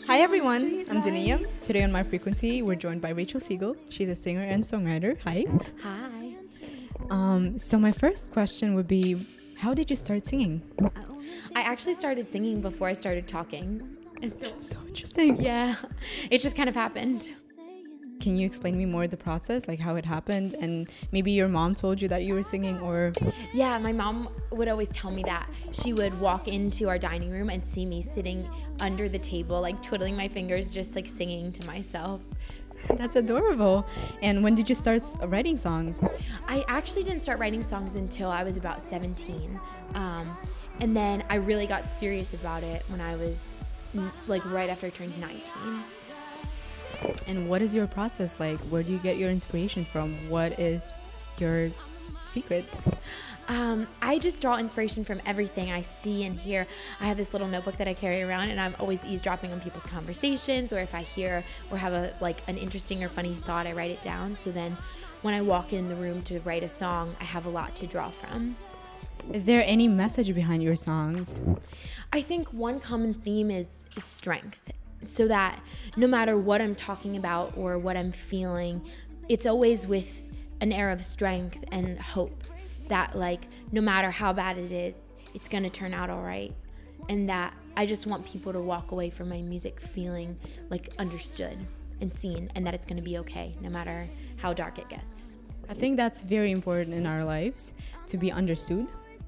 Hi everyone, I'm Dania. Today on My Frequency, we're joined by Rachel Siegel. She's a singer and songwriter. Hi. Hi. So my first question would be, how did you start singing? I actually started singing before I started talking. That's so interesting. Yeah, it just kind of happened. Can you explain me more the process, like how it happened, and maybe your mom told you that you were singing, or? Yeah, my mom would always tell me that. She would walk into our dining room and see me sitting under the table, like twiddling my fingers, just like singing to myself. That's adorable. And when did you start writing songs? I actually didn't start writing songs until I was about 17. And then I really got serious about it when I was like right after I turned 19. And what is your process like? Where do you get your inspiration from? What is your secret? I just draw inspiration from everything I see and hear. I have this little notebook that I carry around, and I'm always eavesdropping on people's conversations, or if I hear or have an interesting or funny thought, I write it down. So then when I walk in the room to write a song, I have a lot to draw from. Is there any message behind your songs? I think one common theme is strength. So that no matter what I'm talking about or what I'm feeling, it's always with an air of strength and hope that like no matter how bad it is, it's gonna turn out all right. And that I just want people to walk away from my music feeling like understood and seen, and that it's gonna be okay no matter how dark it gets. I think that's very important in our lives, to be understood.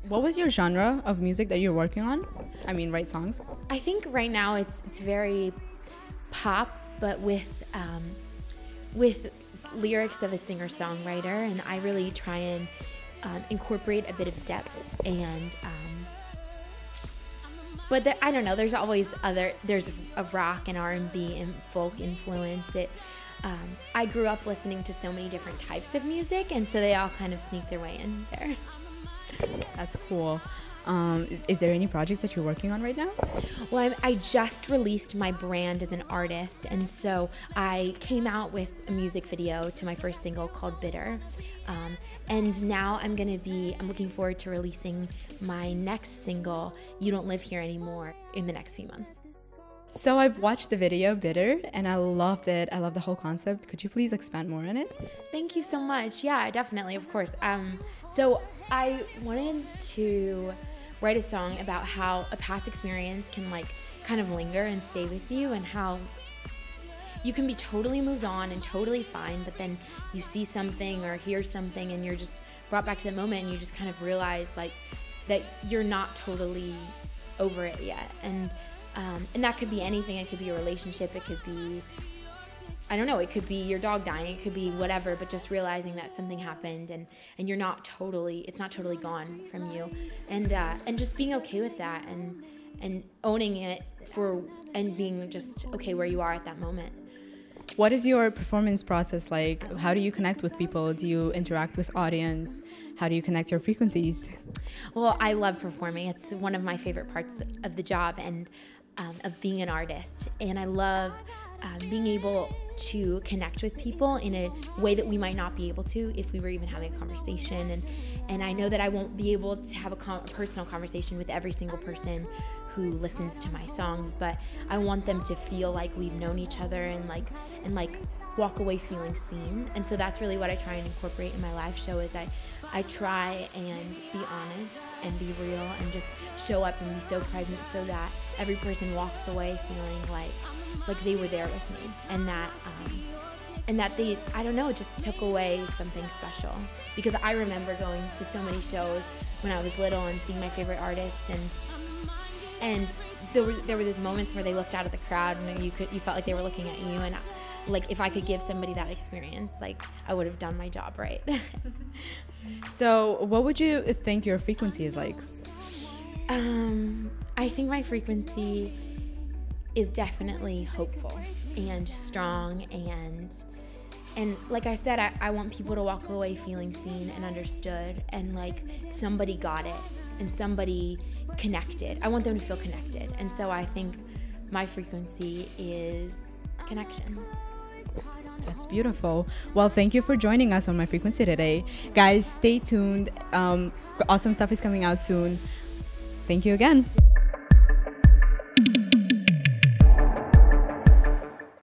What was your genre of music that you're working on? I mean, write songs. I think right now it's very pop, but with lyrics of a singer-songwriter, and I really try and incorporate a bit of depth. And but I don't know. There's always there's a rock and R&B and folk influence. I grew up listening to so many different types of music, and so they all kind of sneak their way in there. That's cool. Is there any project that you're working on right now? Well, I just released my brand as an artist, and so I came out with a music video to my first single called Bitter. And now I'm looking forward to releasing my next single, You Don't Live Here Anymore, in the next few months. So I've watched the video, Bitter, and I loved it. I love the whole concept. Could you please expand more on it? Thank you so much. Yeah, definitely, of course. So I wanted to write a song about how a past experience can like kind of linger and stay with you, and how you can be totally moved on and totally fine, but then you see something or hear something and you're just brought back to the moment, and you just kind of realize like that you're not totally over it yet. And that could be anything. It could be a relationship. It could be, I don't know, it could be your dog dying. It could be whatever, but just realizing that something happened and it's not totally gone from you. And just being okay with that and owning it and being just okay where you are at that moment. What is your performance process like? How do you connect with people? Do you interact with audience? How do you connect your frequencies? Well, I love performing. It's one of my favorite parts of the job and of being an artist. And I love being able to connect with people in a way that we might not be able to if we were even having a conversation. And I know that I won't be able to have a personal conversation with every single person who listens to my songs, but I want them to feel like we've known each other and walk away feeling seen. And so that's really what I try and incorporate in my live show. Is I try and be honest and be real and just show up and be so present, so that every person walks away feeling like they were there with me, and that they, I don't know, just took away something special. Because I remember going to so many shows when I was little and seeing my favorite artists, and there were those moments where they looked out of the crowd and you felt like they were looking at you, and like if I could give somebody that experience, like I would have done my job right. So what would you think your frequency is like? I think my frequency is definitely hopeful and strong, and like I said, I want people to walk away feeling seen and understood, and like somebody got it and somebody connected. I want them to feel connected, and so I think my frequency is connection. That's beautiful. Well, thank you for joining us on My Frequency today. Guys, stay tuned. Awesome stuff is coming out soon. Thank you again.